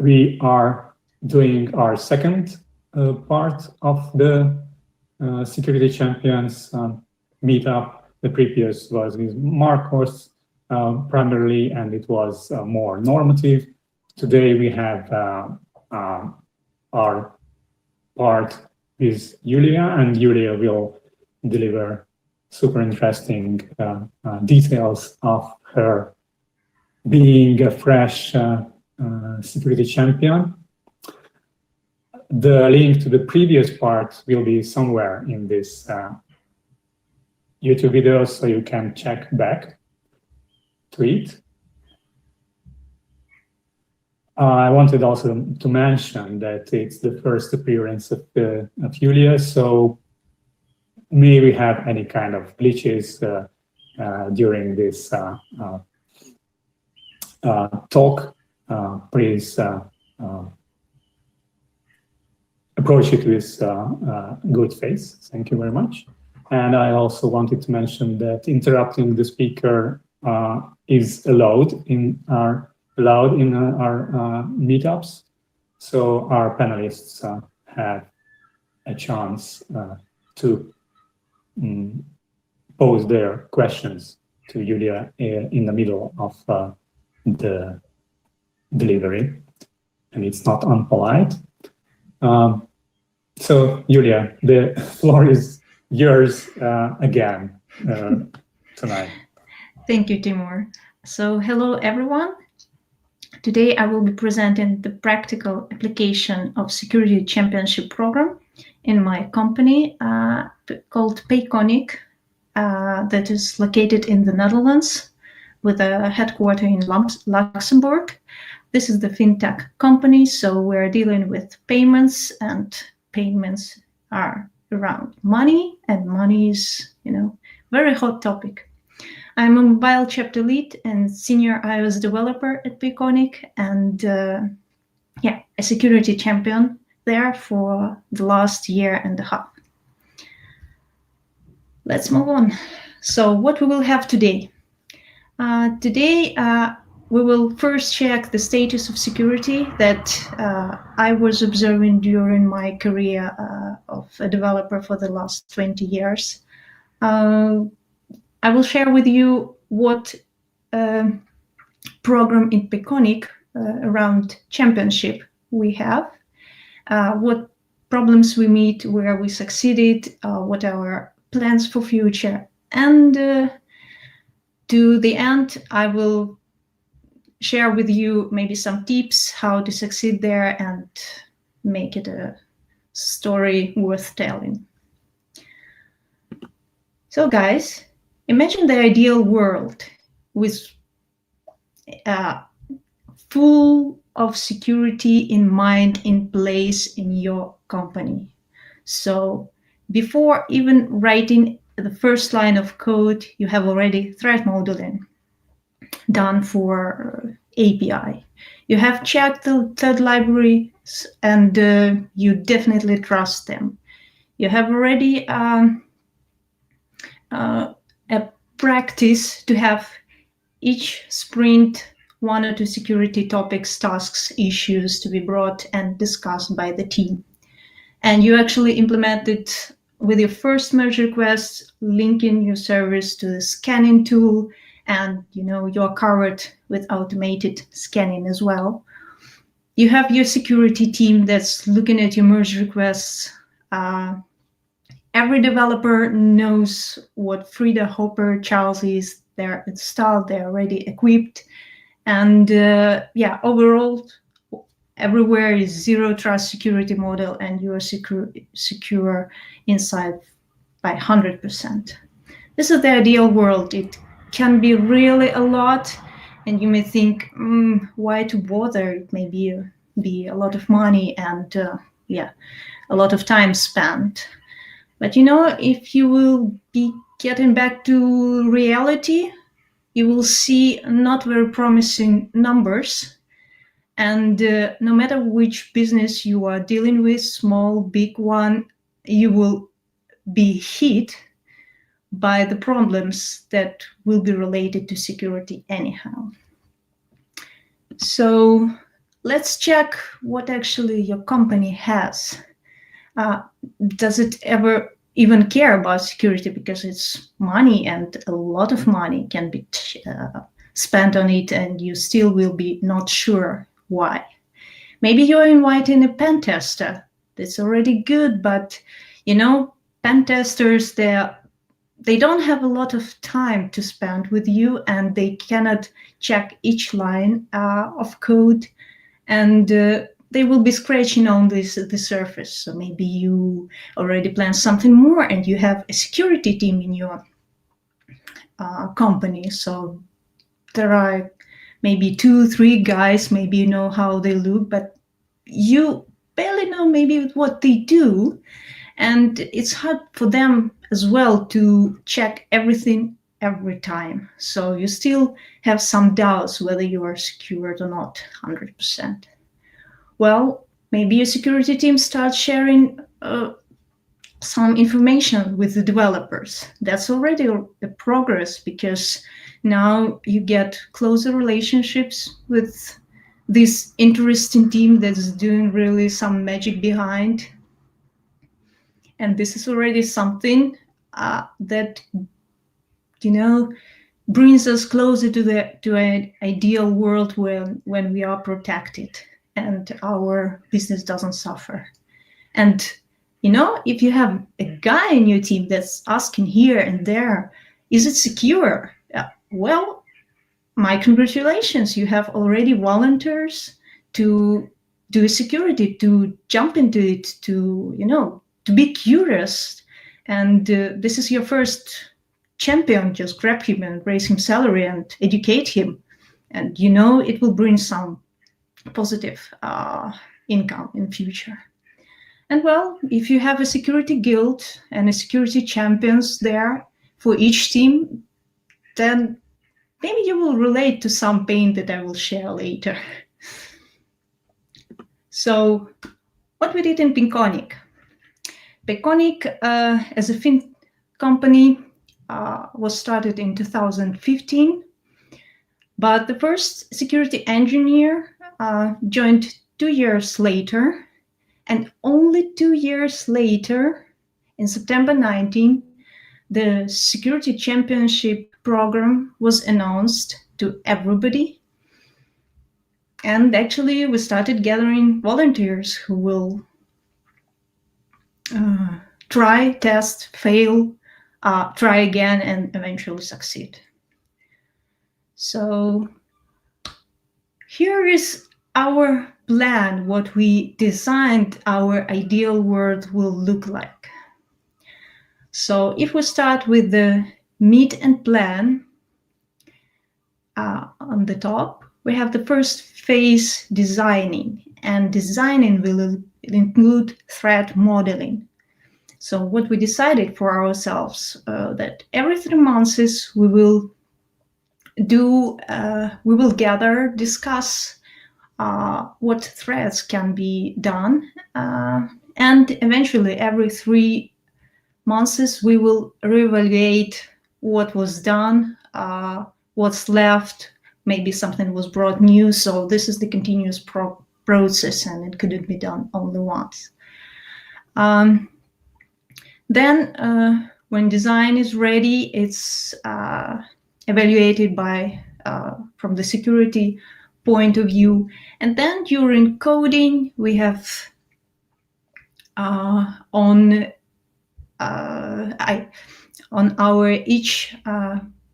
we are doing our second part of the Security Champions meetup. The previous was with Marcos primarily, and it was more normative. Today we have our part with Julia, and Julia will deliver super interesting details of her being a fresh security champion. The link to the previous part will be somewhere in this YouTube video, so you can check back to it. I wanted also to mention that it's the first appearance of Julia, so may we have any kind of glitches during this talk, please approach it with good faith. Thank you very much. And I also wanted to mention that interrupting the speaker is allowed in our meetups, so our panelists have a chance to pose their questions to Julia in the middle of the delivery, and it's not unpolite. So Julia, the floor is yours again tonight. Thank you, Timur. So hello, everyone. Today I will be presenting the practical application of Security Championship Program in my company called Payconic, that is located in the Netherlands with a headquarters in Luxembourg. This is the fintech company, so we're dealing with payments, and payments are around money, and money is, very hot topic. I'm a mobile chapter lead and senior iOS developer at Payconic, and a security champion there for the last year and a half. Let's move on. So what we will have today? Today we will first check the status of security that I was observing during my career of a developer for the last 20 years. I will share with you what program in Payconic around championship we have, what problems we meet, where we succeeded, what are our plans for future, and to the end, I will share with you maybe some tips how to succeed there and make it a story worth telling. So guys, imagine the ideal world with full of security in mind in place in your company. So before even writing the first line of code, you have already threat modeling done for API. You have checked the third libraries, and you definitely trust them. You have already a practice to have each sprint 1 or 2 security topics, tasks, issues to be brought and discussed by the team. And you actually implemented with your first merge request, linking your service to the scanning tool, and you're covered with automated scanning as well. You have your security team that's looking at your merge requests. Every developer knows what Frida, Hopper, Charles is. They're installed, they're already equipped. And overall, everywhere is zero trust security model, and you are secure inside by 100%. This is the ideal world. It can be really a lot, and you may think, why to bother? It may be a lot of money and a lot of time spent. But if you will be getting back to reality, you will see not very promising numbers. And no matter which business you are dealing with, small, big one, you will be hit by the problems that will be related to security anyhow. So let's check what actually your company has. Does it ever even care about security? Because it's money, and a lot of money can be spent on it, and you still will be not sure why. Maybe you're inviting a pen tester. That's already good, but pen testers, they don't have a lot of time to spend with you, and they cannot check each line of code, and they will be scratching on the surface. So maybe you already plan something more, and you have a security team in your company. So there are maybe 2-3 guys, maybe you know how they look, but you barely know maybe what they do. And it's hard for them as well to check everything every time. So you still have some doubts whether you are secured or not 100%. Well, maybe your security team starts sharing some information with the developers. That's already a progress, because now you get closer relationships with this interesting team that's doing really some magic behind. And this is already something that brings us closer to an ideal world when we are protected and our business doesn't suffer. And if you have a guy in your team that's asking here and there, is it secure? Well, my congratulations, you have already volunteers to do security, to jump into it, to be curious. And this is your first champion. Just grab him and raise him salary and educate him, and it will bring some positive income in future. And well, if you have a security guild and a security champions there for each team, then maybe you will relate to some pain that I will share later. So what we did in Peconic. Peconic, as a fin company, was started in 2015, but the first security engineer joined 2 years later, and only 2 years later, in September 19, the Security Championship program was announced to everybody. And actually, we started gathering volunteers who will try, test, fail, try again, and eventually succeed. So here is our plan, what we designed our ideal world will look like. So if we start with the meet and plan, on the top, we have the first phase, designing, and designing will include threat modeling. So what we decided for ourselves, that every 3 months we will gather, discuss what threats can be done, and eventually every 3 months we will reevaluate what was done, what's left, maybe something was brought new. So this is the continuous process, and it couldn't be done only once. Then when design is ready, it's evaluated from the security point of view. And then during coding, we have on our each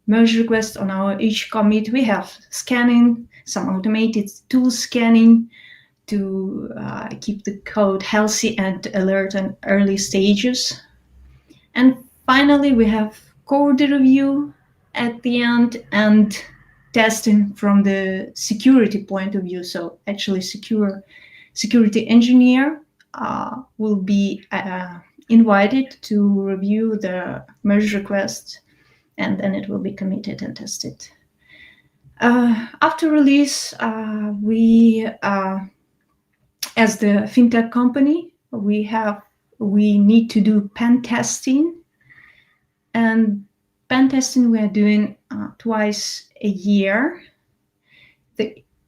merge request, on our each commit, we have scanning, some automated tool scanning to keep the code healthy and alert in early stages. And finally, we have code review at the end and testing from the security point of view. So actually, security engineer will be invited to review the merge request, and then it will be committed and tested. After release, we, as the fintech company, we need to do pen testing. And pen testing we are doing twice a year.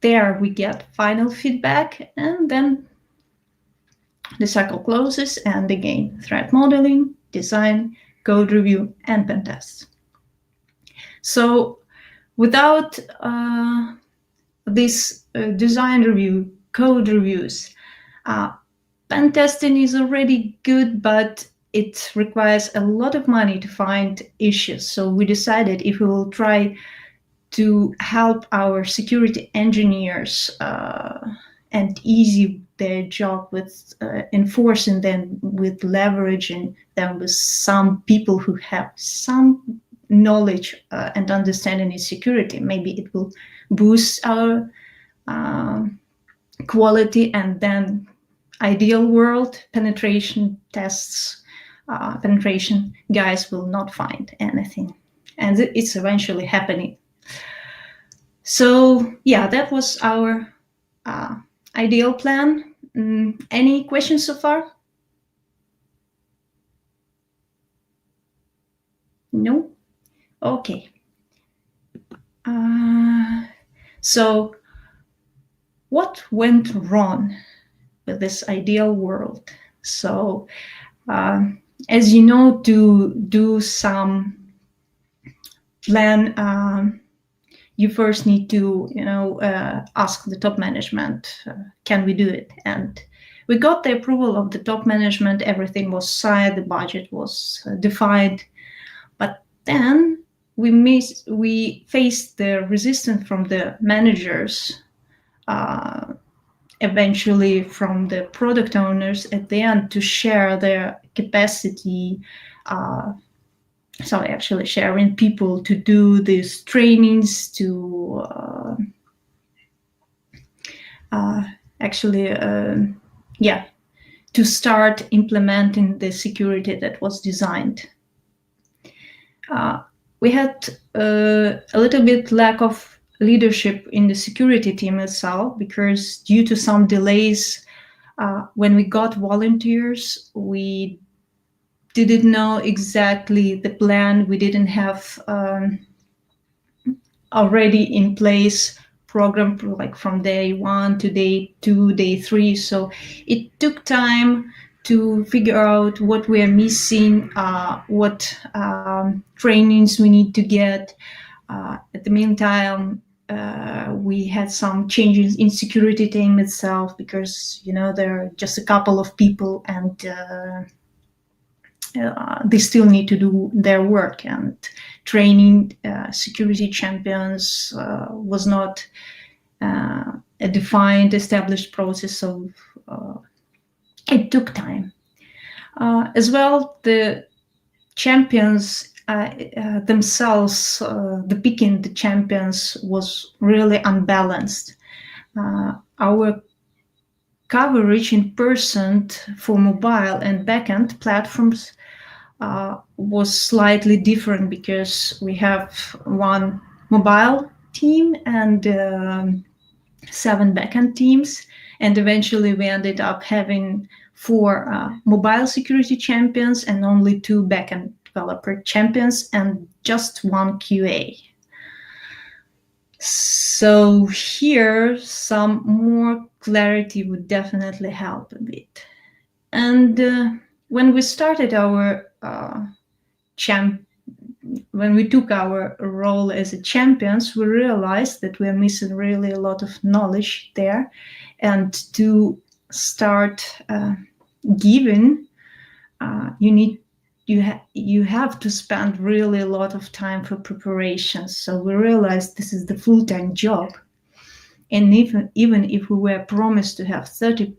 there we get final feedback, and then the cycle closes, and again, threat modeling, design, code review, and pen tests. So without this design review, code reviews, pen testing is already good, but it requires a lot of money to find issues. So we decided if we will try to help our security engineers and easy their job with enforcing them, with leveraging them with some people who have some knowledge and understanding in security, maybe it will boost our quality, and then ideal world penetration tests, penetration guys will not find anything, and it's eventually happening. So yeah, that was our ideal plan. Any questions so far? No? Okay. So what went wrong with this ideal world? So as you know, to do some plan, you first need to, ask the top management, can we do it? And we got the approval of the top management, everything was signed, the budget was defined, but then we faced the resistance from the managers, eventually from the product owners at the end, to share their capacity, so actually sharing people to do these trainings, to to start implementing the security that was designed. We had a little bit lack of leadership in the security team itself, because due to some delays, when we got volunteers, we didn't know exactly the plan. We didn't have already in place program like from day 1 to day 2, day 3. So it took time to figure out what we are missing, what trainings we need to get. At the meantime, we had some changes in security team itself, because there are just a couple of people, and they still need to do their work, and training security champions was not a defined, established process, so it took time. As well, the champions themselves, the picking the champions was really unbalanced. Our coverage in percent for mobile and backend platforms was slightly different, because we have one mobile team and 7 backend teams, and eventually we ended up having 4 mobile security champions and only 2 backend developer champions and just 1 QA. So here some more clarity would definitely help a bit. And when we started our when we took our role as a champions, we realized that we're missing really a lot of knowledge there, and to start giving, you have to spend really a lot of time for preparation. So we realized this is the full-time job, and even if we were promised to have 30%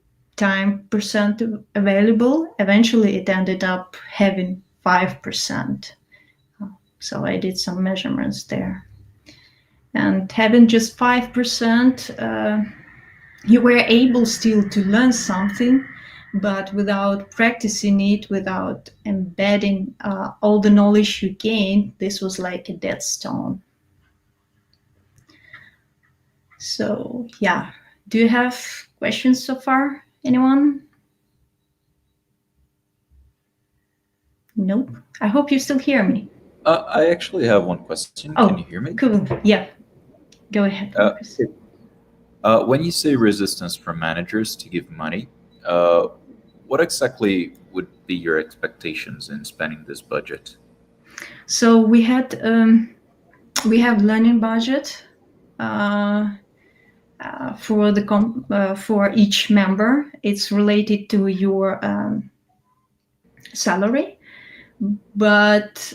available, eventually it ended up having 5%. So I did some measurements there, and having just 5%, you were able still to learn something, but without practicing it, without embedding all the knowledge you gained, this was like a dead stone. So yeah, do you have questions so far? Anyone? Nope. I hope you still hear me. I actually have one question. Oh, can you hear me? Cool. Yeah. Go ahead. When you say resistance from managers to give money, what exactly would be your expectations in spending this budget? So we have learning budget for each member. It's related to your salary, but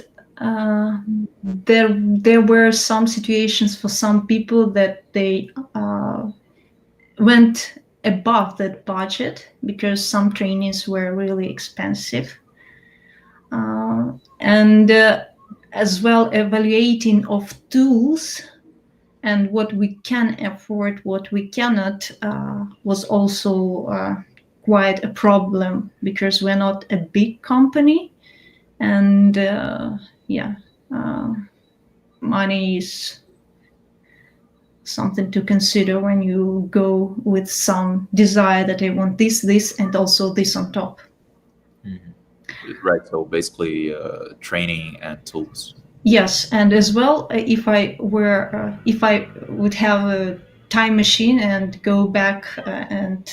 there were some situations for some people that they went above that budget because some trainings were really expensive, and as well evaluating of tools and what we can afford, what we cannot, was also quite a problem because we're not a big company, and money is something to consider when you go with some desire that I want this, and also this on top. Right. So basically, training and tools. Yes, and as well, if I would have a time machine and go back and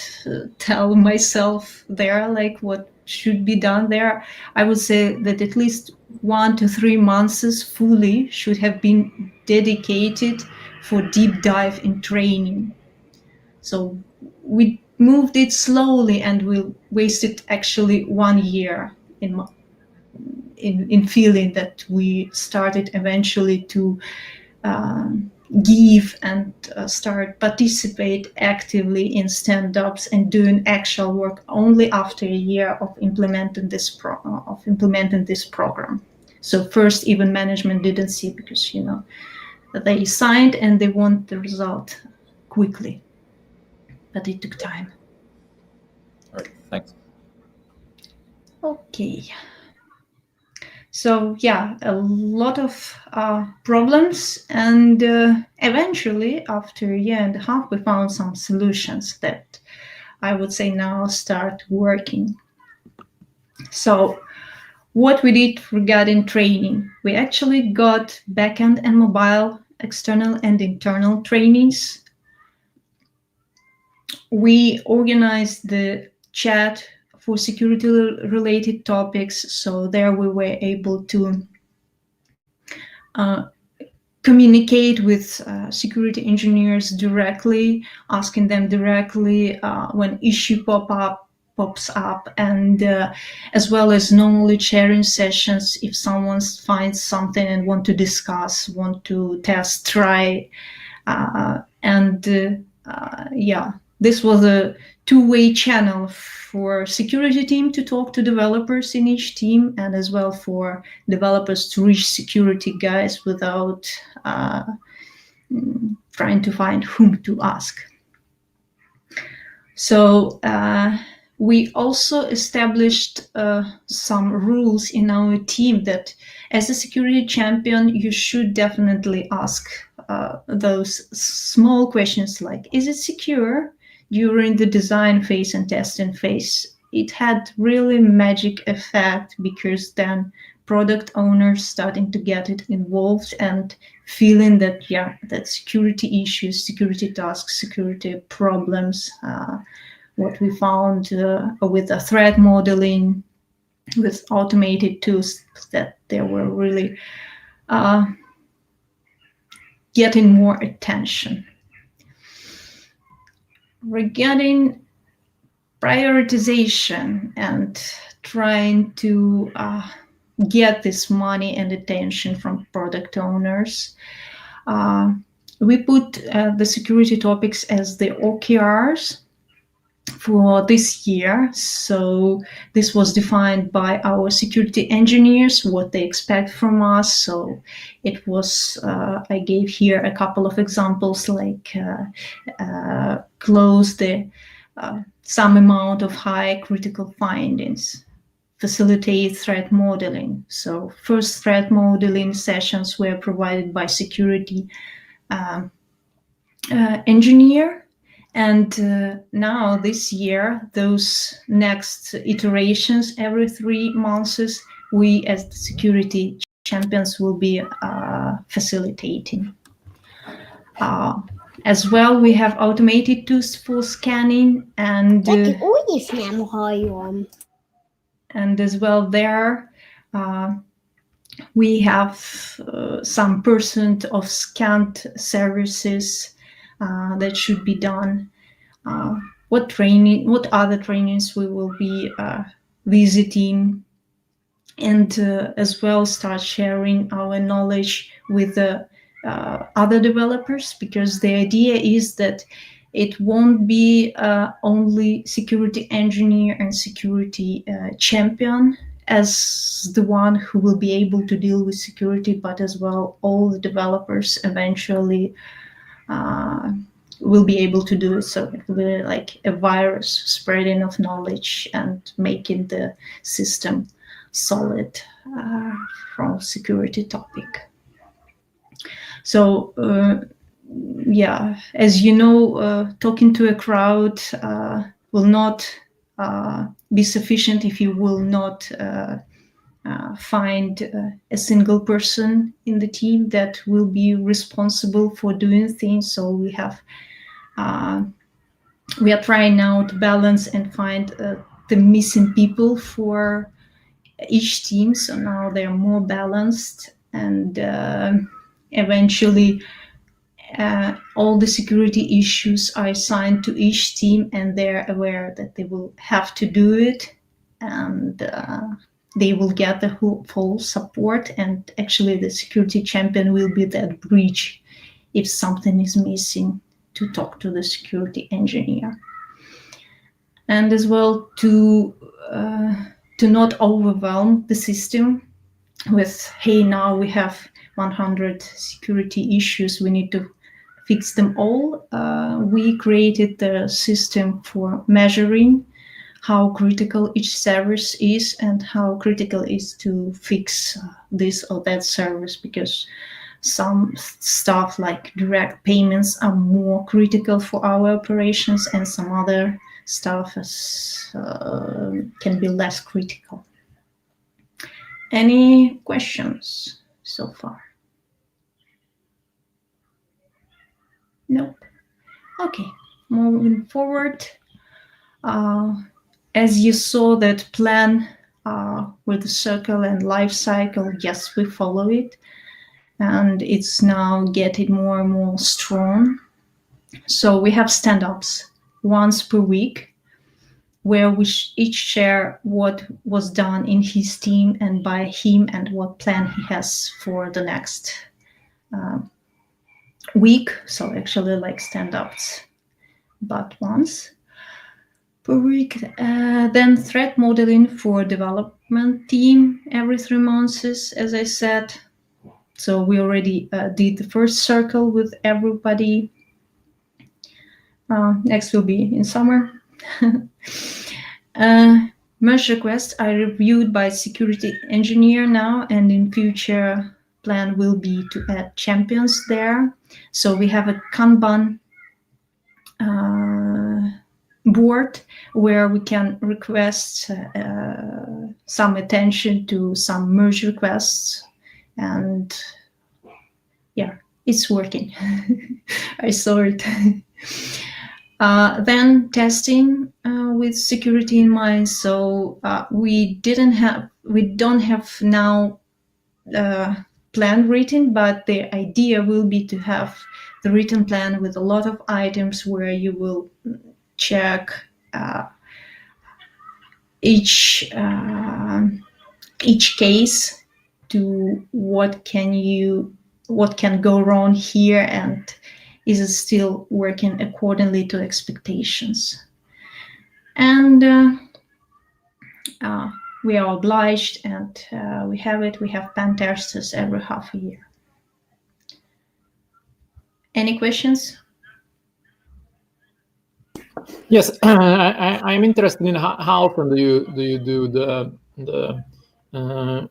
tell myself there like what should be done there, I would say that at least 1 to 3 months fully should have been dedicated for deep dive in training. So we moved it slowly, and we wasted actually 1 year in feeling that we started eventually to give and start participate actively in stand-ups and doing actual work only after a year of implementing this program. So first, even management didn't see, because they signed and they want the result quickly, but it took time. All right, thanks. Okay. So yeah, a lot of problems, and eventually, after a year and a half, we found some solutions that I would say now start working. So what we did regarding training, we actually got backend and mobile, external and internal trainings. We organized the chat for security-related topics, so there we were able to communicate with security engineers directly, asking them directly when issue pops up, and as well as knowledge sharing sessions if someone finds something and want to discuss, want to test, try, this was a two-way channel for security team to talk to developers in each team, and as well for developers to reach security guys without trying to find whom to ask. So we also established some rules in our team that as a security champion, you should definitely ask those small questions like, is it secure? During the design phase and testing phase. It had really magic effect, because then product owners starting to get it involved and feeling that that security issues, security tasks, security problems, what we found with the threat modeling, with automated tools, that they were really getting more attention. Regarding prioritization and trying to get this money and attention from product owners, we put the security topics as the OKRs for this year. So this was defined by our security engineers, what they expect from us. So it was, I gave here a couple of examples, like close the some amount of high critical findings, facilitate threat modeling. So first threat modeling sessions were provided by security engineer. And now this year, those next iterations every 3 months, we as the security champions will be facilitating. As well, we have automated tools for scanning, and Úgy is nem hallom. and as well there we have some percent of scanned services that should be done. What other trainings we will be visiting, and as well start sharing our knowledge with the other developers, because the idea is that it won't be only security engineer and security champion as the one who will be able to deal with security, but as well all the developers eventually will be able to do it. So it will be like a virus spreading of knowledge and making the system solid from security topic. So yeah, as you know, talking to a crowd will not be sufficient if you will not find a single person in the team that will be responsible for doing things. So we are trying now to balance and find the missing people for each team. So now they're more balanced, and eventually all the security issues are assigned to each team, and they're aware that they will have to do it, and they will get the full support. And actually the security champion will be that bridge if something is missing, to talk to the security engineer. And as well to not overwhelm the system with, hey, now we have 100 security issues, we need to fix them all. We created the system for measuring how critical each service is and how critical it is to fix this or that service, because some stuff like direct payments are more critical for our operations, and some other stuff can be less critical. Any questions so far? Nope. Okay, moving forward. As you saw that plan with the circle and life cycle, yes, we follow it, and it's now getting more and more strong. So we have stand-ups once per week, where we each share what was done in his team and by him, and what plan he has for the next week. So actually like stand-ups, but once per week. Then threat modeling for development team every 3 months, as I said. So we already did the first circle with everybody. Next will be in summer. Merge requests are reviewed by security engineer now, and in future plan will be to add champions there. So we have a Kanban board where we can request some attention to some merge requests, and yeah, it's working. I saw it. Then testing with security in mind. So we don't have now plan written, but the idea will be to have the written plan with a lot of items where you will check each case to what can go wrong here, and is it still working accordingly to expectations. And we are obliged, and we have pen testers every half a year. Any questions? Yes, I'm interested in how often do you do the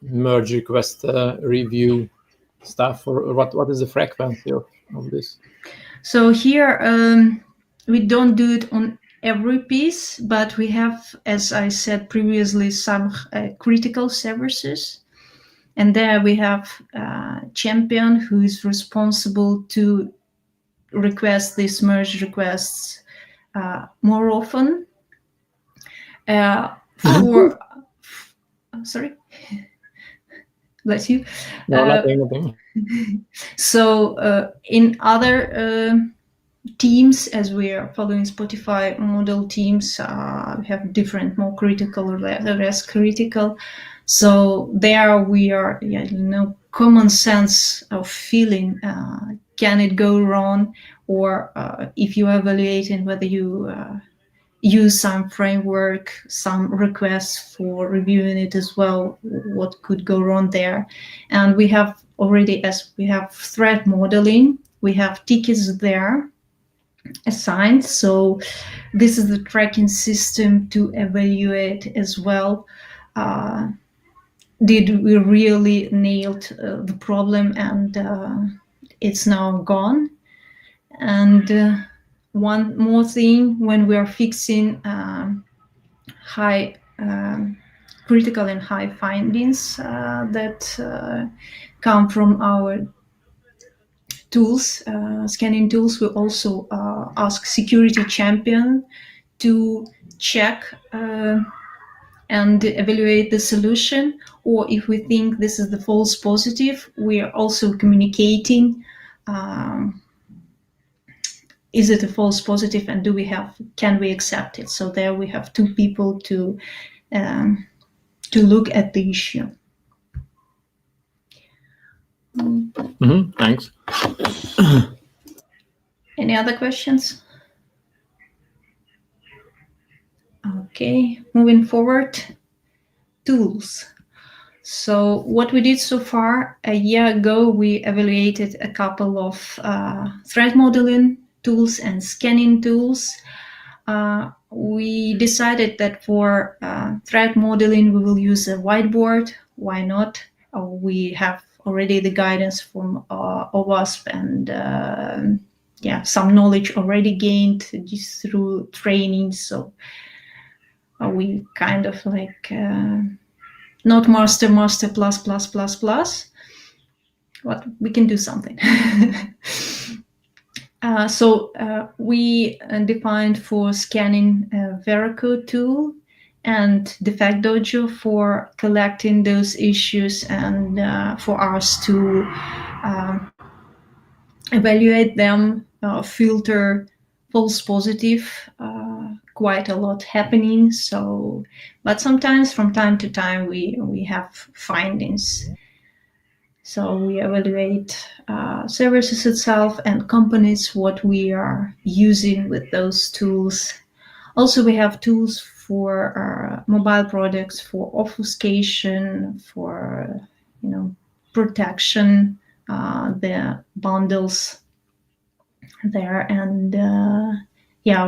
merge request review stuff, or what is the frequency of this? So here we don't do it on every piece, but we have, as I said previously, some critical services, and there we have a champion who is responsible to request these merge requests more often. For sorry, bless you. No, nothing. So in other teams, as we are following Spotify model teams, we have different, more critical or less critical. So there we are, common sense of feeling, can it go wrong? Or if you are evaluating whether you use some framework, some requests for reviewing it as well, what could go wrong there. And we have already, as we have threat modeling, we have tickets there assigned. So this is the tracking system to evaluate as well. Did we really nailed the problem and it's now gone? And one more thing, when we are fixing high critical and high findings that come from our tools, scanning tools, we also ask security champion to check and evaluate the solution. Or if we think this is the false positive, we are also communicating, is it a false positive and can we accept it? So there we have two people to look at the issue. Thanks. Any other questions? Okay, moving forward, tools. So what we did so far, a year ago, we evaluated a couple of threat modeling tools and scanning tools. We decided that for threat modeling, we will use a whiteboard. Why not? We have already the guidance from OWASP and some knowledge already gained just through training. So we kind of like not master plus, but we can do something. So we defined for scanning Veracode tool and Defect Dojo for collecting those issues and for us to evaluate them, filter false positive, quite a lot happening. So, but sometimes from time to time we have findings. So we evaluate services itself and companies, what we are using with those tools. Also, we have tools for mobile products, for obfuscation, for protection, the bundles there, and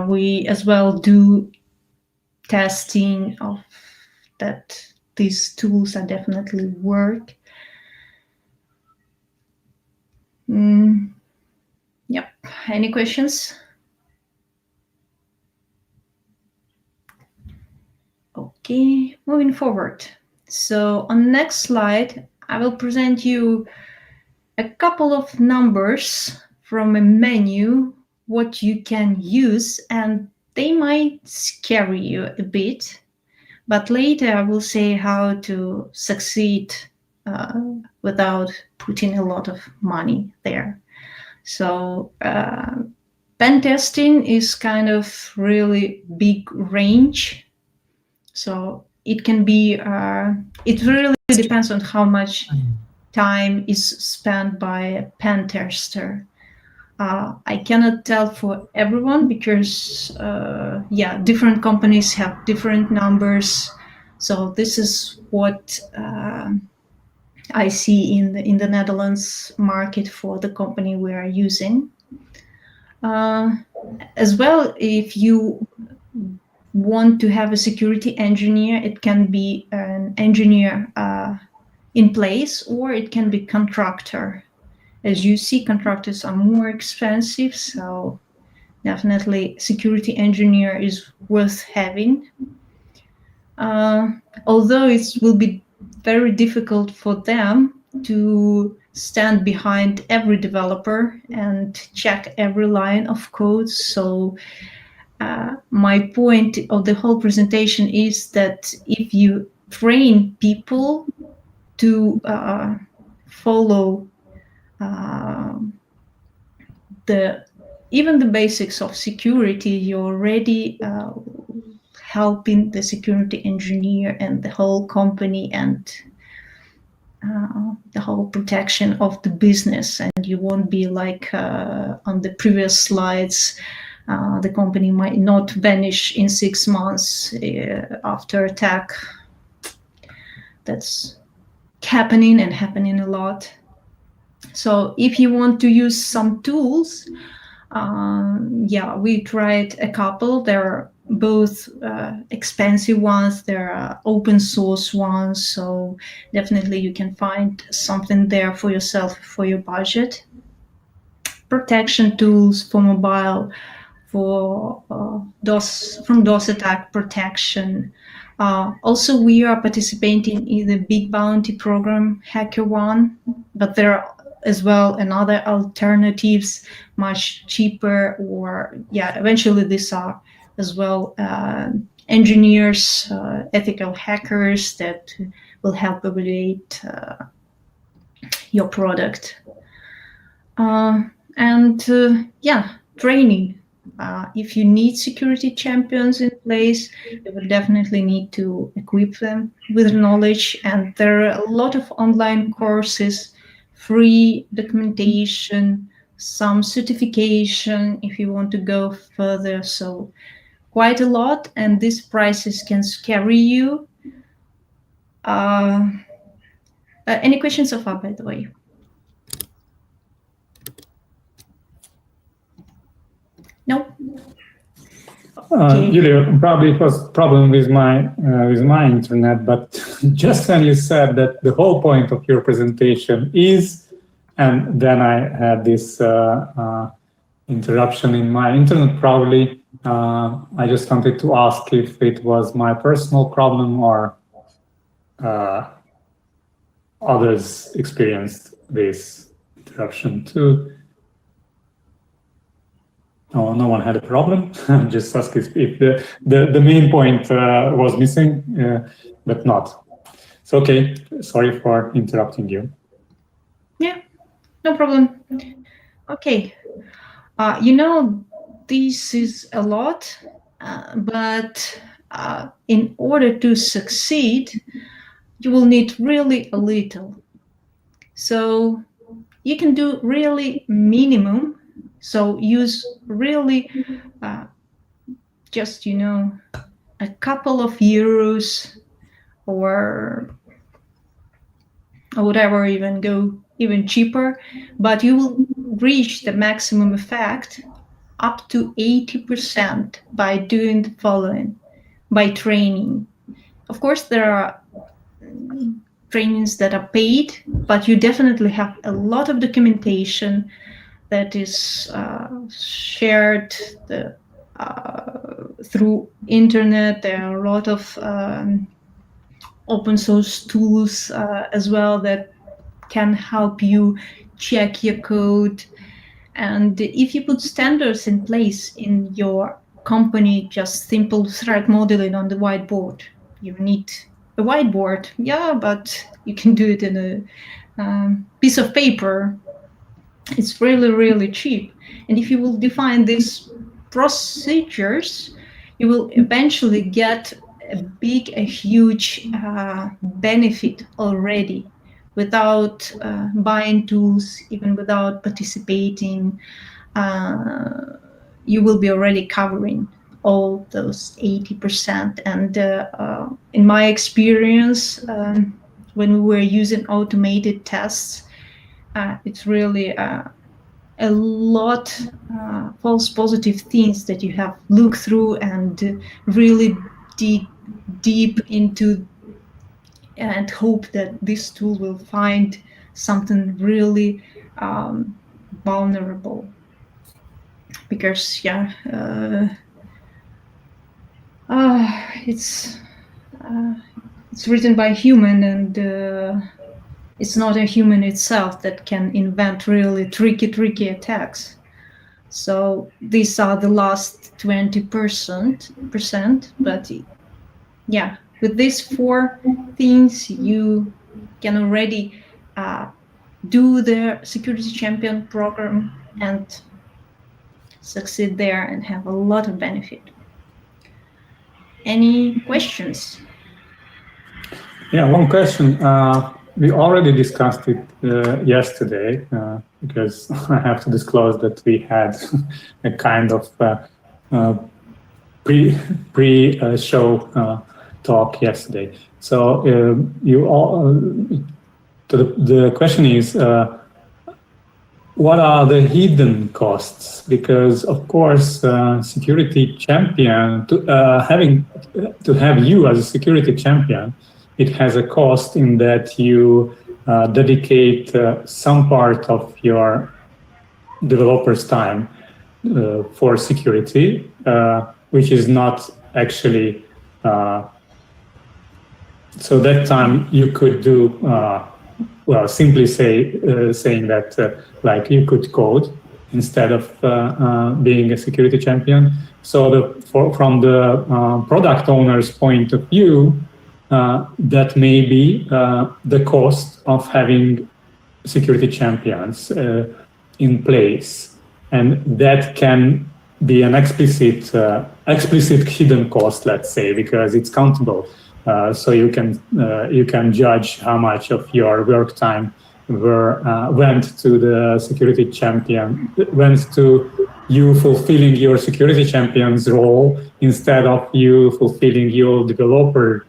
we as well do testing of that these tools are definitely work. Yep. Any questions? Okay, moving forward. So on the next slide, I will present you a couple of numbers from a menu, what you can use, and they might scare you a bit, but later I will say how to succeed without putting a lot of money there. So pen testing is kind of really big range. So it can be, it really depends on how much time is spent by a pen tester. I cannot tell for everyone because, different companies have different numbers. So this is what I see in the Netherlands market for the company we are using. As well, if you want to have a security engineer, it can be an engineer in place, or it can be contractor. As you see, contractors are more expensive, so definitely security engineer is worth having. Although it will be very difficult for them to stand behind every developer and check every line of code. So my point of the whole presentation is that if you train people to follow even the basics of security, you're already helping the security engineer and the whole company and the whole protection of the business. And you won't be like on the previous slides, the company might not vanish in 6 months after attack. That's happening and happening a lot. So if you want to use some tools, we tried a couple. There are both expensive ones, there are open source ones, so definitely you can find something there for yourself, for your budget. Protection tools for mobile, for DOS attack protection. Also, we are participating in the Big Bounty program, HackerOne, but there are as well and other alternatives, much cheaper, or eventually these are as well engineers, ethical hackers that will help evaluate your product. Training. If you need security champions in place, you will definitely need to equip them with knowledge. And there are a lot of online courses, free documentation, some certification if you want to go further. So quite a lot, and these prices can scare you. Any questions so far, by the way? No. Julia, probably it was a problem with my internet, but just when you said that the whole point of your presentation is, and then I had this interruption in my internet, probably I just wanted to ask if it was my personal problem or others experienced this interruption too. No one had a problem. Just ask if the main point was missing, but not. So, okay, sorry for interrupting you. Yeah, no problem. Okay, this is a lot, but in order to succeed, you will need really a little. So you can do really minimum. So use really just, a couple of euros or whatever, even cheaper, but you will reach the maximum effect up to 80% by doing the following, by training. Of course, there are trainings that are paid, but you definitely have a lot of documentation that is shared through internet. There are a lot of open source tools as well that can help you check your code. And if you put standards in place in your company, just simple threat modeling on the whiteboard. You need a whiteboard, but you can do it in a piece of paper. It's really, really cheap. And if you will define these procedures, you will eventually get a huge benefit already without buying tools, even without participating. You will be already covering all those 80%. And in my experience, when we were using automated tests, it's really a lot false positive things that you have looked through and really dig deep into, and hope that this tool will find something really vulnerable. Because it's written by human, and it's not a human itself that can invent really tricky attacks. So these are the last 20%. But yeah, with these 4 things, you can already do the security champion program and succeed there and have a lot of benefit. Any questions? Yeah, one question. We already discussed it yesterday because I have to disclose that we had a kind of pre-show talk yesterday. So the question is, what are the hidden costs? Because of course, security champion to have you as a security champion, it has a cost in that you dedicate some part of your developer's time for security, which is not actually. So that time you could do. Well, simply saying that like you could code instead of being a security champion. So from the product owner's point of view, that may be the cost of having security champions in place, and that can be an explicit hidden cost, let's say, because it's countable. So you can judge how much of your work time went to the security champion, went to you fulfilling your security champion's role instead of you fulfilling your developer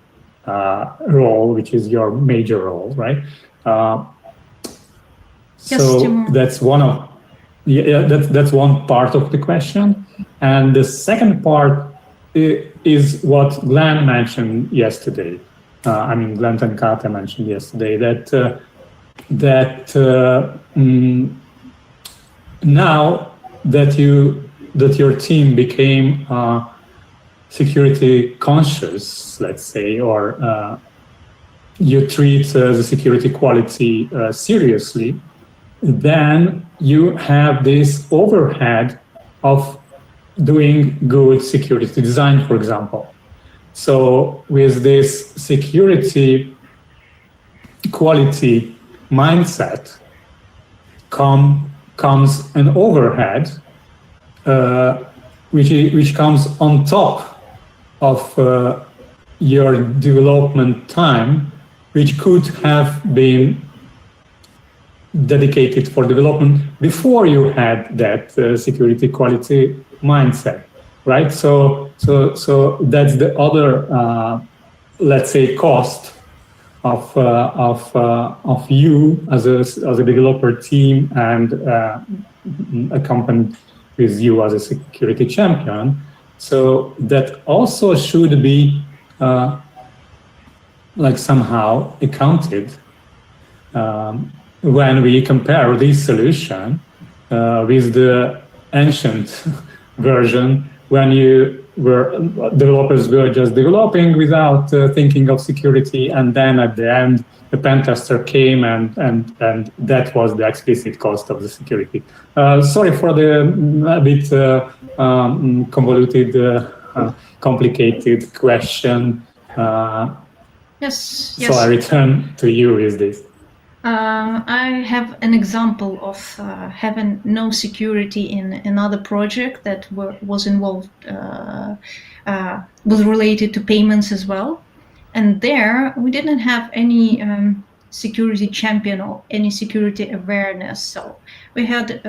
role, which is your major role, right? So that's that's one part of the question, and the second part is what Glenn mentioned yesterday. Glenn and Kata mentioned yesterday that now that your team became security conscious, let's say, or you treat the security quality seriously, then you have this overhead of doing good security design, for example. So with this security quality mindset comes an overhead, which comes on top of your development time, which could have been dedicated for development before you had that security quality mindset, right? So that's the other, let's say, cost of you as a developer team and accompanied with you as a security champion. So that also should be like somehow accounted when we compare this solution with the ancient version, when developers were just developing without thinking of security, and then at the end the pen tester came and that was the explicit cost of the security. Sorry for the a bit convoluted, complicated question. Yes. So I return to you with this. I have an example of having no security in another project that was involved, was related to payments as well. And there we didn't have any security champion or any security awareness. So we had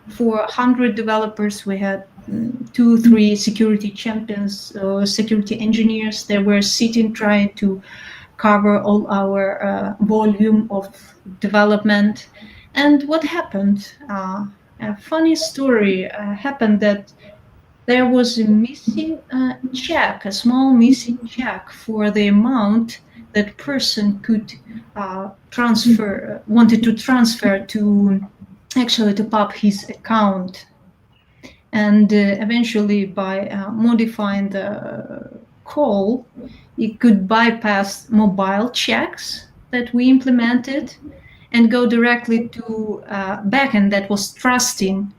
for 100 developers, we had 2-3 security champions, security engineers. They were sitting trying to cover all our volume of development. And what happened? A funny story happened that there was a missing check, a small missing check for the amount that person could wanted to transfer to pop his account. And eventually by modifying the call, you could bypass mobile checks that we implemented and go directly to backend that was trusting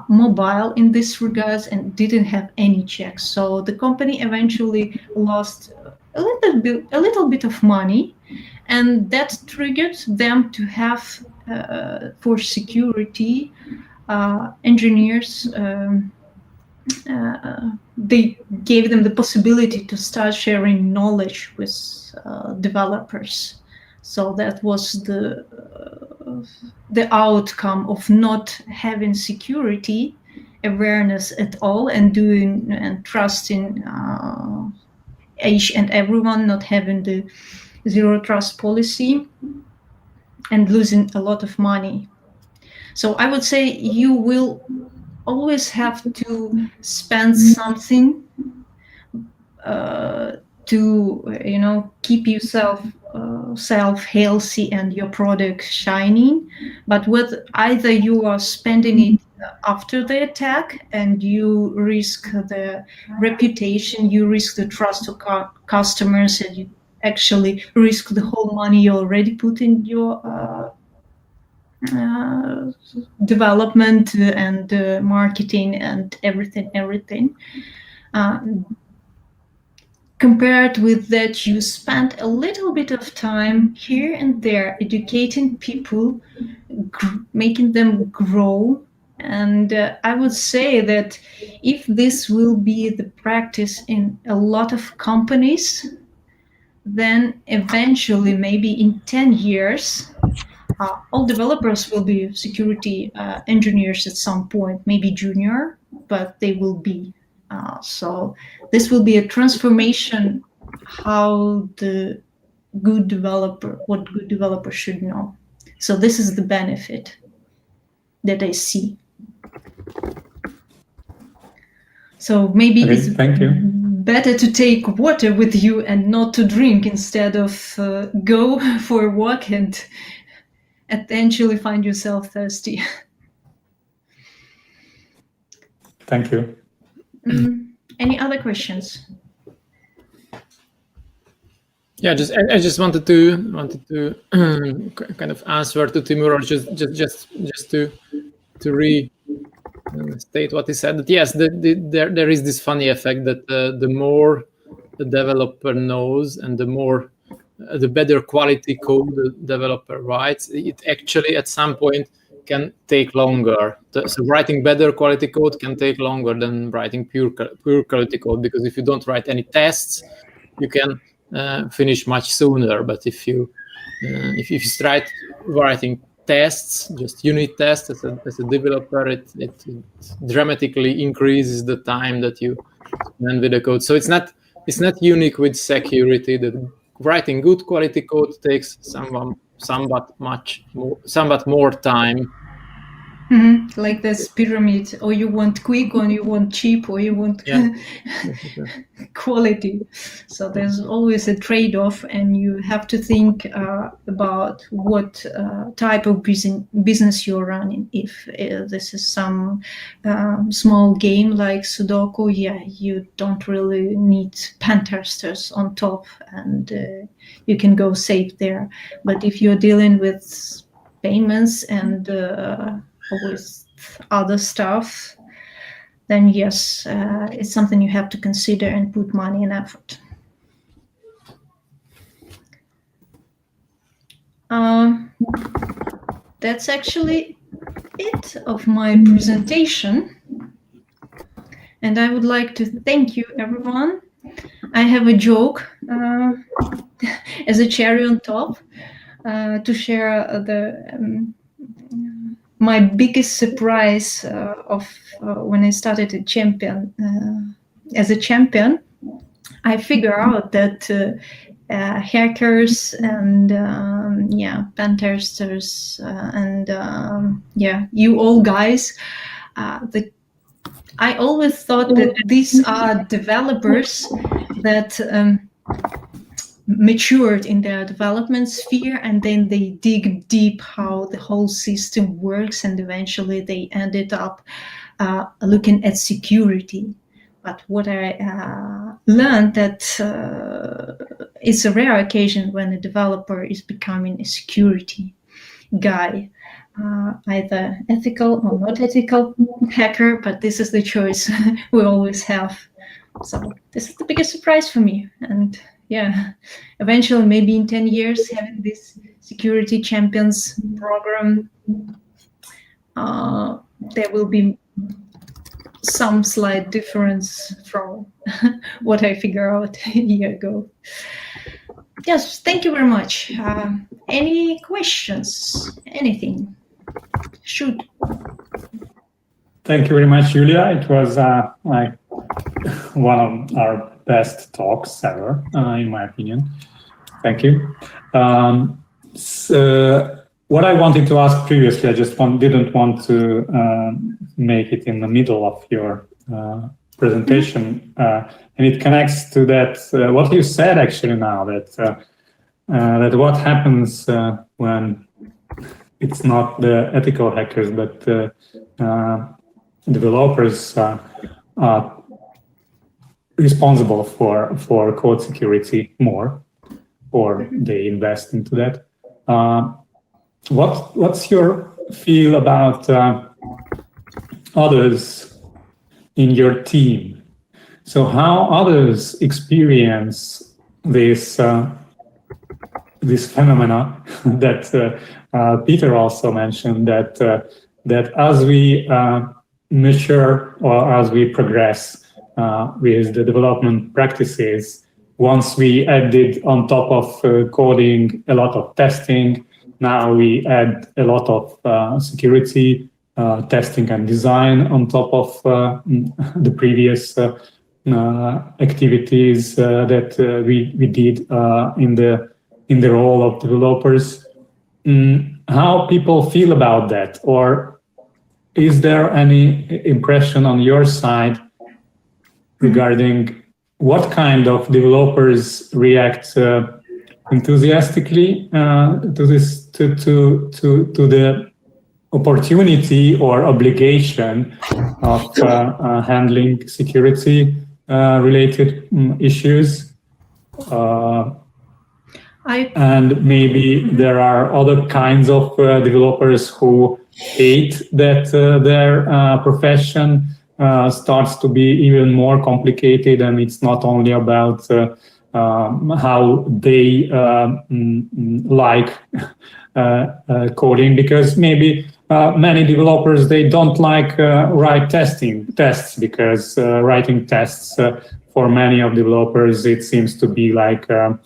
mobile in this regards and didn't have any checks. So the company eventually lost a little bit of money, and that triggered them to have for security engineers. They gave them the possibility to start sharing knowledge with developers. So that was the outcome of not having security awareness at all and doing and trusting each and everyone, not having the zero trust policy and losing a lot of money. So I would say you will always have to spend something to keep yourself healthy and your product shining. But with either you are spending it after the attack and you risk the reputation, you risk the trust of customers, and you actually risk the whole money you already put in your development and marketing and everything. Compared with that, you spend a little bit of time here and there educating people, making them grow. And I would say that if this will be the practice in a lot of companies, then eventually, maybe in 10 years, all developers will be security engineers at some point, maybe junior, but they will be. So this will be a transformation how the good developer, what good developer should know. So this is the benefit that I see. So maybe it's thank you. better to take water with you and not to drink instead of go for a walk and eventually find yourself thirsty. Thank you. Any other questions? Yeah, I just wanted to kind of answer to Timur, or just to restate what he said. That yes, there is this funny effect that the more the developer knows and the better quality code the developer writes, it actually at some point can take longer. So writing better quality code can take longer than writing pure quality code, because if you don't write any tests, you can finish much sooner. But if you start writing tests, just unit tests as a developer, it dramatically increases the time that you spend with the code. So it's not unique with security that writing good quality code takes somewhat more time. Mm-hmm. Like this pyramid, or you want quick, or you want cheap, or you want quality. So there's always a trade-off, and you have to think about what type of business you're running. If this is some small game like Sudoku, you don't really need pen testers on top, and you can go safe there. But if you're dealing with payments and with other stuff, then yes, it's something you have to consider and put money and effort. That's actually it of my presentation. And I would like to thank you, everyone. I have a joke as a cherry on top to share my biggest surprise of when I started as a champion. I figure out that hackers and pen testers and you all guys, I always thought that these are developers that matured in their development sphere, and then they dig deep how the whole system works, and eventually they ended up looking at security. But what I learned that it's a rare occasion when a developer is becoming a security guy, either ethical or not ethical hacker, but this is the choice we always have. So this is the biggest surprise for me. And yeah, eventually, maybe in 10 years, having this security champions program, there will be some slight difference from what I figured out a year ago. Yes, thank you very much. Any questions? Anything? Shoot. Thank you very much, Julia. It was like one of our best talks ever, in my opinion. Thank you. So what I wanted to ask previously, I just didn't want to make it in the middle of your presentation, and it connects to that what you said actually now, that that what happens when it's not the ethical hackers but developers are responsible for code security more, or they invest into that. What's your feel about others in your team? So how others experience this this phenomena that Peter also mentioned, that as we mature or as we progress with the development practices, once we added on top of coding a lot of testing, now we add a lot of security testing and design on top of the previous activities that we did in the role of developers. How people feel about that, or is there any impression on your side regarding what kind of developers react enthusiastically to this, to the opportunity or obligation of handling security related issues? And maybe there are other kinds of developers who hate that their profession starts to be even more complicated, and it's not only about how they like coding, because maybe many developers, they don't like write tests, because writing tests for many of developers, it seems to be like a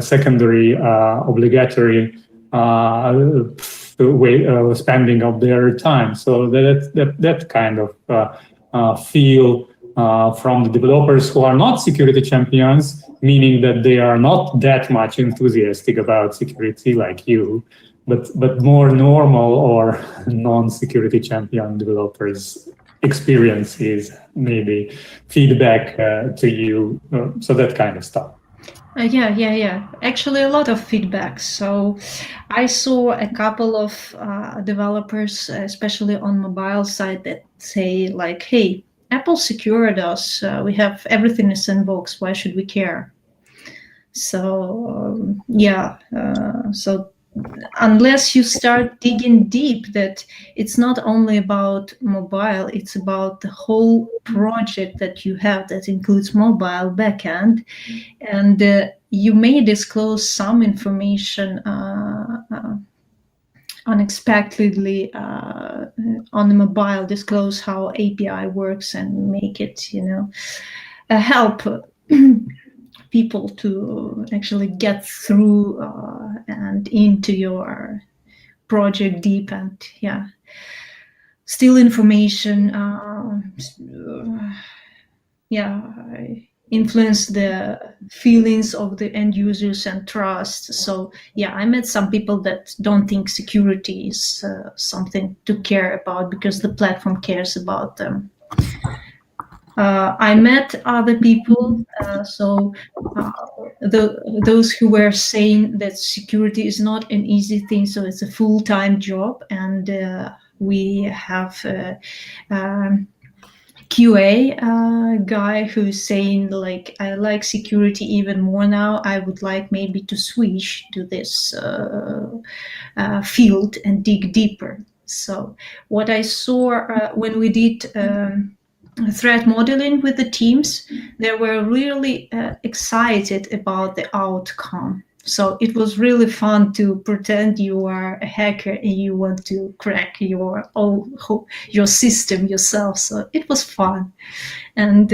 secondary obligatory way spending of their time. So that kind of feel from the developers who are not security champions, meaning that they are not that much enthusiastic about security like you, but more normal or non-security champion developers experiences, maybe feedback to you, so that kind of stuff. Yeah. Actually, a lot of feedback. So I saw a couple of developers, especially on mobile side, that say like, hey, Apple secured us. We have everything in a sandbox. Why should we care? So so unless you start digging deep, that it's not only about mobile, it's about the whole project that you have that includes mobile backend, and you may disclose some information unexpectedly on the mobile, disclose how API works and make it, help people to actually get through and into your project deep, and steal information, influence the feelings of the end users and trust. So I met some people that don't think security is something to care about because the platform cares about them. I met other people, those who were saying that security is not an easy thing, so it's a full-time job, and we have QA guy who's saying like, I like security even more now. I would like maybe to switch to this field and dig deeper. So what I saw when we did threat modeling with the teams, they were really excited about the outcome. So it was really fun to pretend you are a hacker and you want to crack your system yourself. So it was fun. And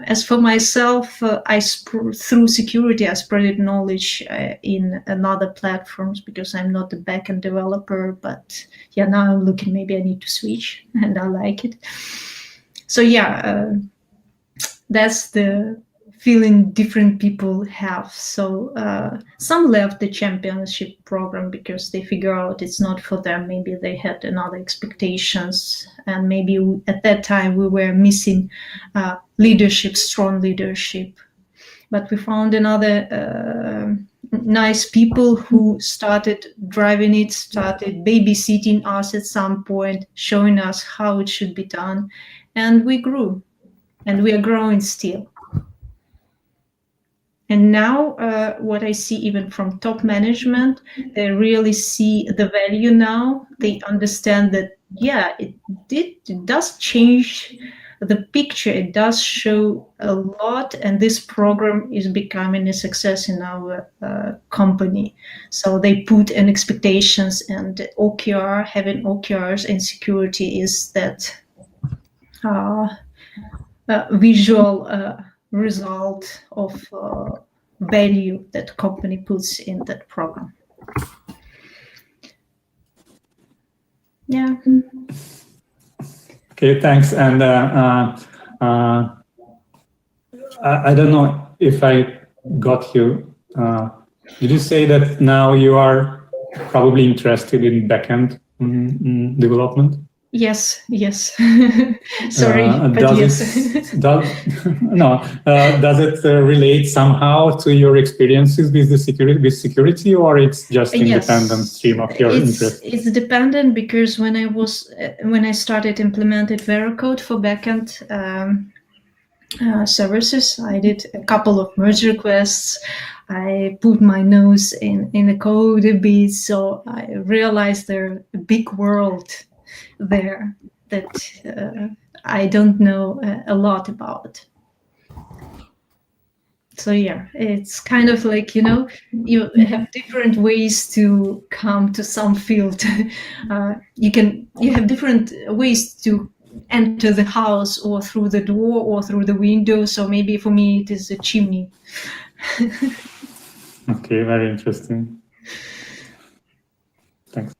as for myself, through security, I spread knowledge in another platforms because I'm not a backend developer. But yeah, now I'm looking, maybe I need to switch, and I like it. So yeah, that's the feeling different people have. So some left the championship program because they figure out it's not for them. Maybe they had another expectations, and maybe at that time we were missing leadership, strong leadership. But we found another nice people who started driving it, started babysitting us at some point, showing us how it should be done, and we grew, and we are growing still. And now what I see even from top management, they really see the value now. They understand that, yeah, it does change the picture. It does show a lot, and this program is becoming a success in our company. So they put in expectations, and OKR, having OKRs in security is that visual result of value that company puts in that program. Yeah. Okay, thanks. And I don't know if I got you. Did you say that now you are probably interested in backend development? Yes. Sorry, but yes. Does it relate somehow to your experiences with the security, or it's just independent stream of your interest? It's dependent, because when I started implemented Veracode for backend services, I did a couple of merge requests. I put my nose in the code a bit, so I realized there's a big world there that I don't know a lot about. So yeah, it's kind of like, you have different ways to come to some field. You have different ways to enter the house, or through the door, or through the window. So maybe for me it is a chimney. Okay, very interesting. Thanks.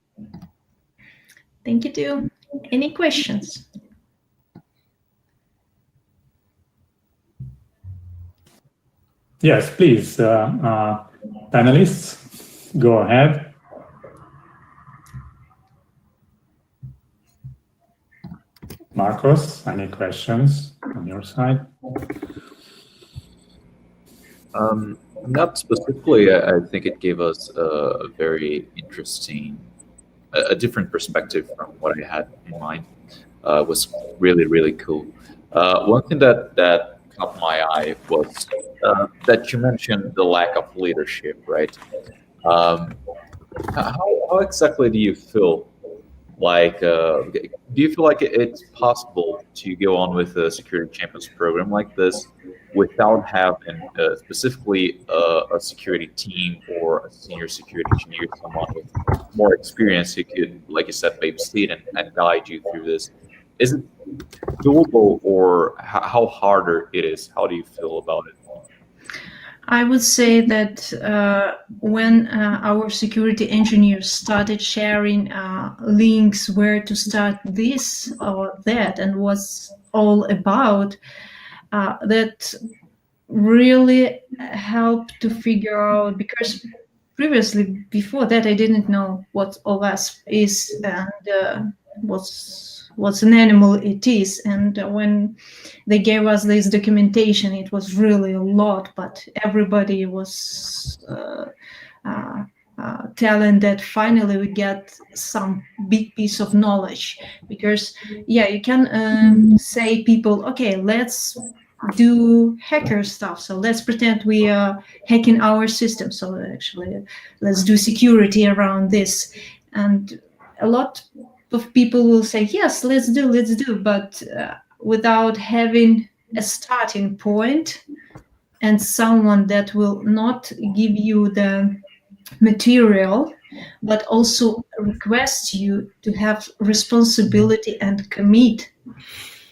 Thank you too. Any questions? Yes, please, panelists, go ahead. Marcos, any questions on your side? Not specifically. I think it gave us a very interesting, a different perspective from what I had in mind. It was really, really cool. One thing that caught my eye was that you mentioned the lack of leadership, right? How exactly do you feel? Like, do you feel like it's possible to go on with a security champions program like this without having specifically a security team or a senior security engineer, someone with more experience who could, like you said, babysit and guide you through this? Is it doable, or how harder it is? How do you feel about it? I would say that when our security engineers started sharing links where to start this or that and what's all about, that really helped to figure out, because previously, before that, I didn't know what OWASP is and what's an animal it is. And when they gave us this documentation, it was really a lot, but everybody was talent that finally we get some big piece of knowledge. Because you can say people, okay, let's do hacker stuff, so let's pretend we are hacking our system, so actually let's do security around this, and a lot of people will say yes, let's do, but without having a starting point and someone that will not give you the material but also request you to have responsibility and commit.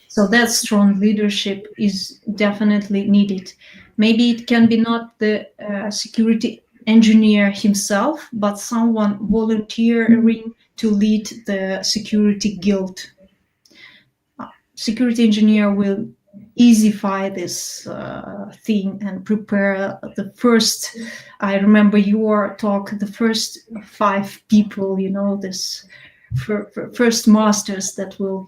So that strong leadership is definitely needed. Maybe it can be not the security engineer himself, but someone volunteering to lead the security guild. Security engineer will easify this thing and prepare the first, I remember your talk, the first 5 people, this first masters that will,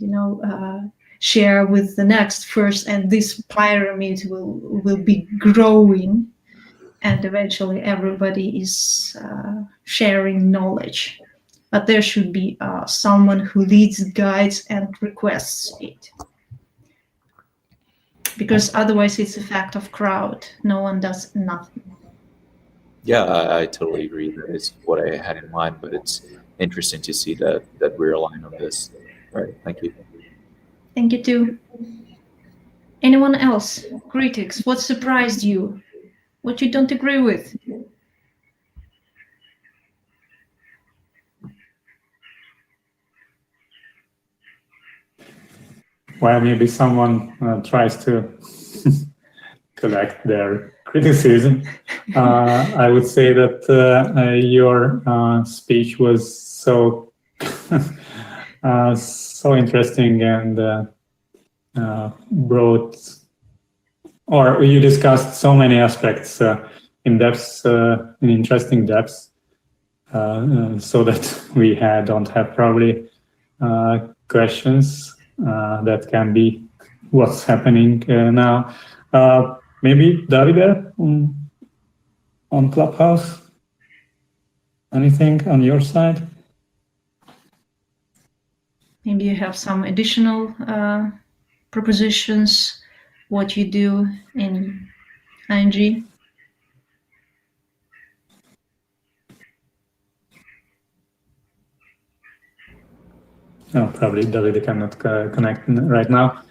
share with the next first, and this pyramid will be growing, and eventually everybody is sharing knowledge. But there should be someone who leads, guides, and requests it. Because otherwise it's a fact of crowd. No one does nothing. Yeah, I totally agree. That is what I had in mind, but it's interesting to see that we're aligned on this. All right, thank you. Thank you too. Anyone else? Critics, what surprised you? What you don't agree with? Well, maybe someone tries to collect their criticism. I would say that your speech was so so interesting and brought, or you discussed so many aspects in depth, in interesting depths, so that we don't have probably questions that can be what's happening now. Maybe Davide on Clubhouse? Anything on your side? Maybe you have some additional propositions, what you do in ING? No, probably Davide cannot connect right now.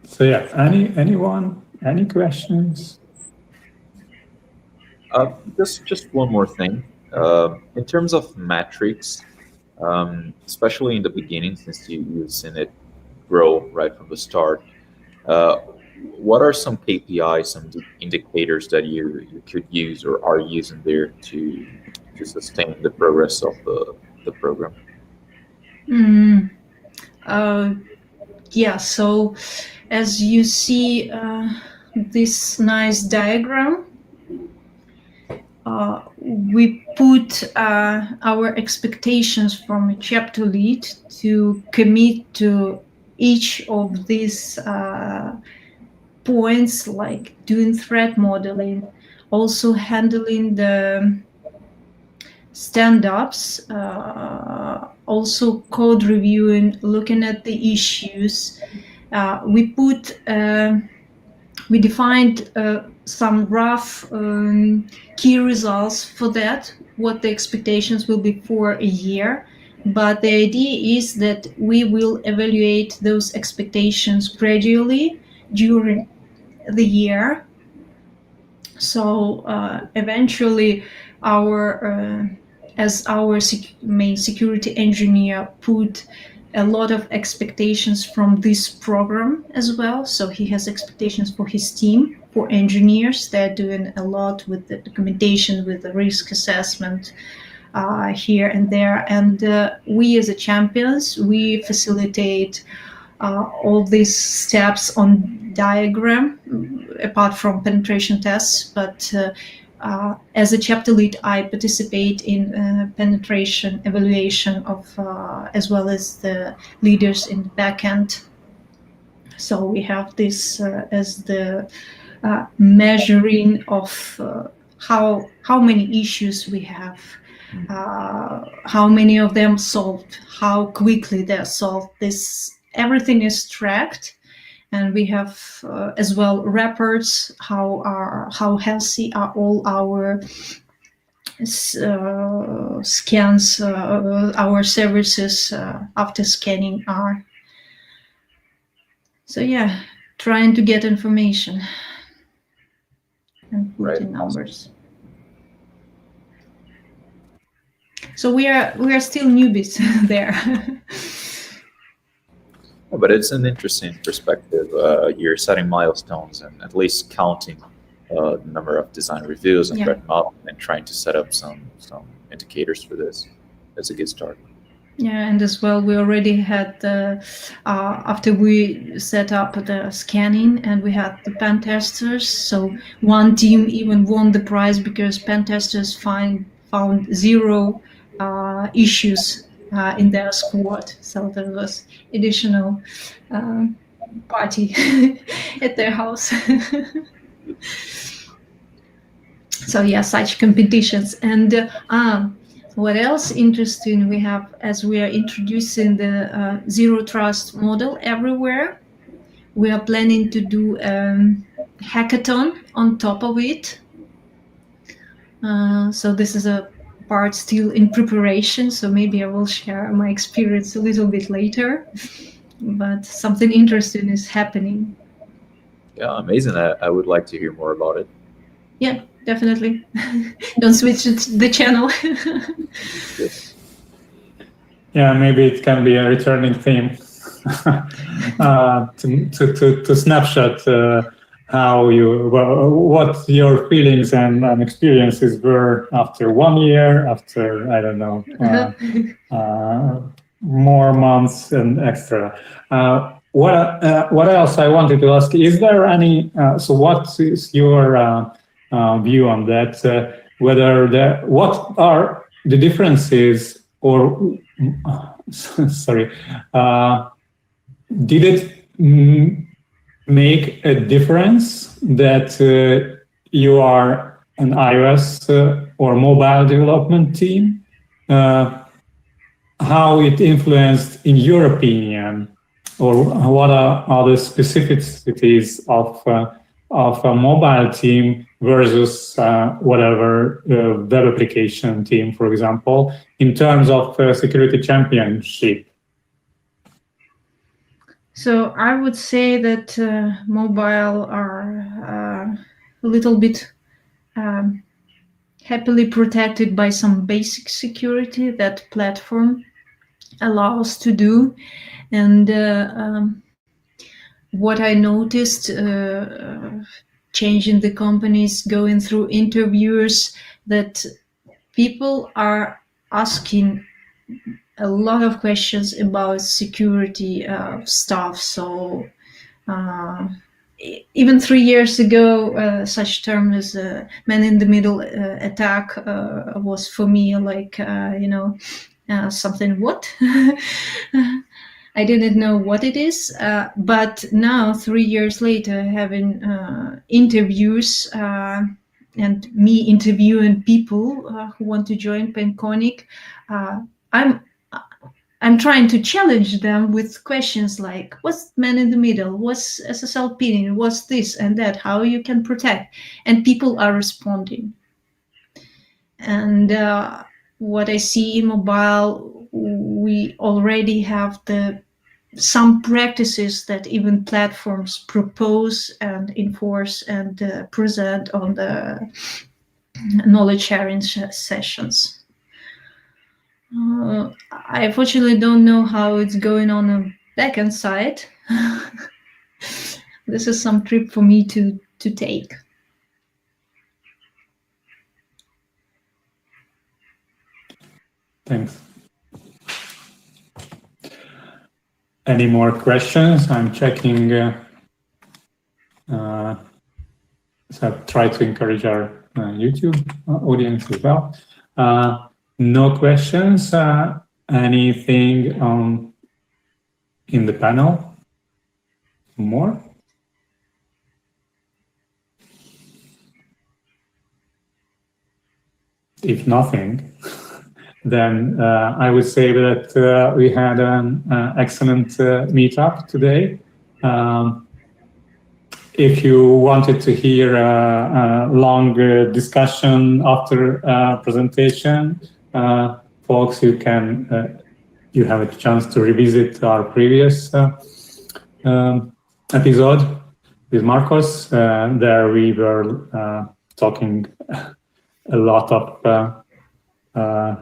So yeah, anyone, any questions? Just one more thing. In terms of metrics, especially in the beginning, since you've seen it grow right from the start, what are some KPIs, some indicators that you could use or are using there to sustain the progress of the program? Yeah, so as you see this nice diagram, we put our expectations from a chapter lead to commit to each of these points, like doing threat modeling, also handling the stand-ups, also code reviewing, looking at the issues. We defined some rough key results for that, what the expectations will be for a year. But the idea is that we will evaluate those expectations gradually during the year. So eventually as our main security engineer put a lot of expectations from this program as well. So he has expectations for his team, for engineers. They're doing a lot with the documentation, with the risk assessment here and there. And we as a champions, we facilitate all these steps on diagram, apart from penetration tests. But as a chapter lead, I participate in penetration evaluation of, as well as the leaders in the backend. So we have this as the measuring of how many issues we have, how many of them solved, how quickly they're solved. Everything is tracked, and we have as well reports how healthy are all our scans, our services after scanning are. So yeah, trying to get information and put Right. in numbers. So we are still newbies there. But it's an interesting perspective. You're setting milestones and at least counting the number of design reviews and Yeah. threat model and trying to set up some indicators for this. That's a good start. Yeah, and as well, we already had after we set up the scanning, and we had the pen testers. So one team even won the prize because pen testers found 0 issues in their squad. So there was additional party at their house. So yeah, such competitions. And what else interesting we have, as we are introducing the zero trust model everywhere, we are planning to do hackathon on top of it. So this is a part still in preparation, so maybe I will share my experience a little bit later, but something interesting is happening. Yeah, amazing. I would like to hear more about it. Yeah, definitely. Don't switch the channel. Yeah, maybe it can be a returning theme to snapshot how what your feelings and experiences were after 1 year, after, I don't know, more months and extra. What else I wanted to ask? Is there any? So, what is your view on that? What are the differences, or sorry, did it make a difference that you are an iOS or mobile development team? How it influenced, in your opinion, or what are the specificities of a mobile team versus whatever web application team, for example, in terms of security championship? So I would say that mobile are a little bit happily protected by some basic security that platform allows to do. And what I noticed changing the companies, going through interviews, that people are asking a lot of questions about security stuff. So even 3 years ago, such term as man-in-the-middle attack was for me like, something what? I didn't know what it is, but now 3 years later, having interviews and me interviewing people who want to join Penconic, I'm trying to challenge them with questions like, what's man in the middle? What's SSL pinning? What's this and that? How you can protect? And people are responding. And what I see in mobile, we already have some practices that even platforms propose and enforce and present on the knowledge sharing sessions. I unfortunately don't know how it's going on the backend side. This is some trip for me to take. Thanks. Any more questions? I'm checking. So I've tried to encourage our YouTube audience as well. No questions. Anything in the panel? More? if nothing, then I would say that we had an excellent meetup today. If you wanted to hear a long discussion after presentation, folks, you have a chance to revisit our previous episode with Marcos. There we were talking a lot of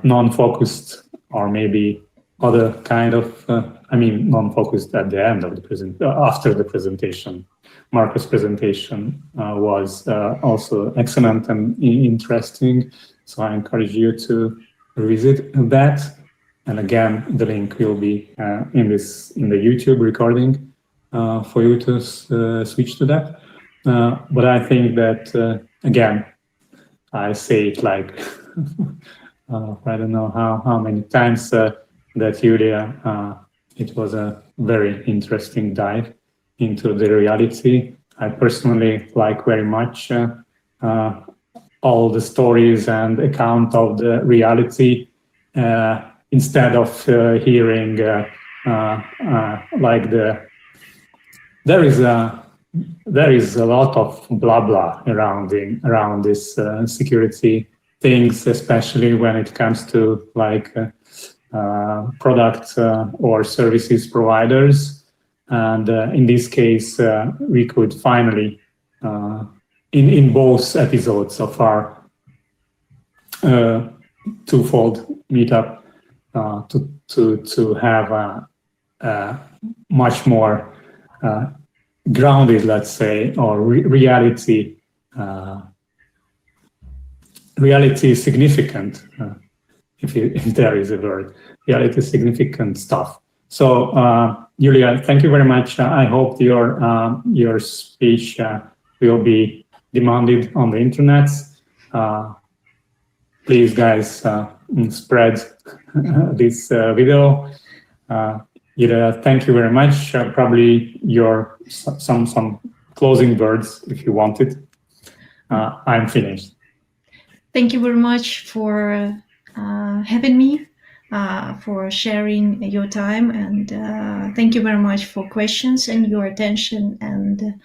non-focused, or maybe other kind of, non-focused at the end of the after the presentation. Marcos' presentation was also excellent and interesting, so I encourage you to revisit that. And again, the link will be in the YouTube recording for you to switch to that. But I think that again, I say it like I don't know how many times that Julia. It was a very interesting dive into the reality. I personally like very much all the stories and account of the reality instead of hearing like there is a lot of blah blah around this security things, especially when it comes to like product or services providers. And in this case, we could finally, in both episodes of our twofold meetup, to have a much more grounded, let's say, or reality significant, if there is a word, reality significant stuff. So, Julia, thank you very much. I hope your speech will be demanded on the internet. Please, guys, spread this video. Julia, thank you very much. Probably some closing words if you wanted. I'm finished. Thank you very much for having me. For sharing your time, and thank you very much for questions and your attention, and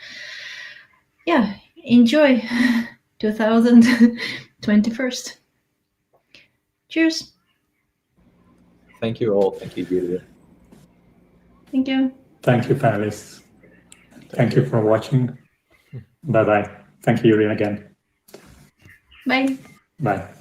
enjoy 2021. Cheers. Thank you all. Thank you, Davide. Thank you. Thank you, panelists. Thank you for watching. Bye-bye. Thank you, Julia, again. Bye. Bye.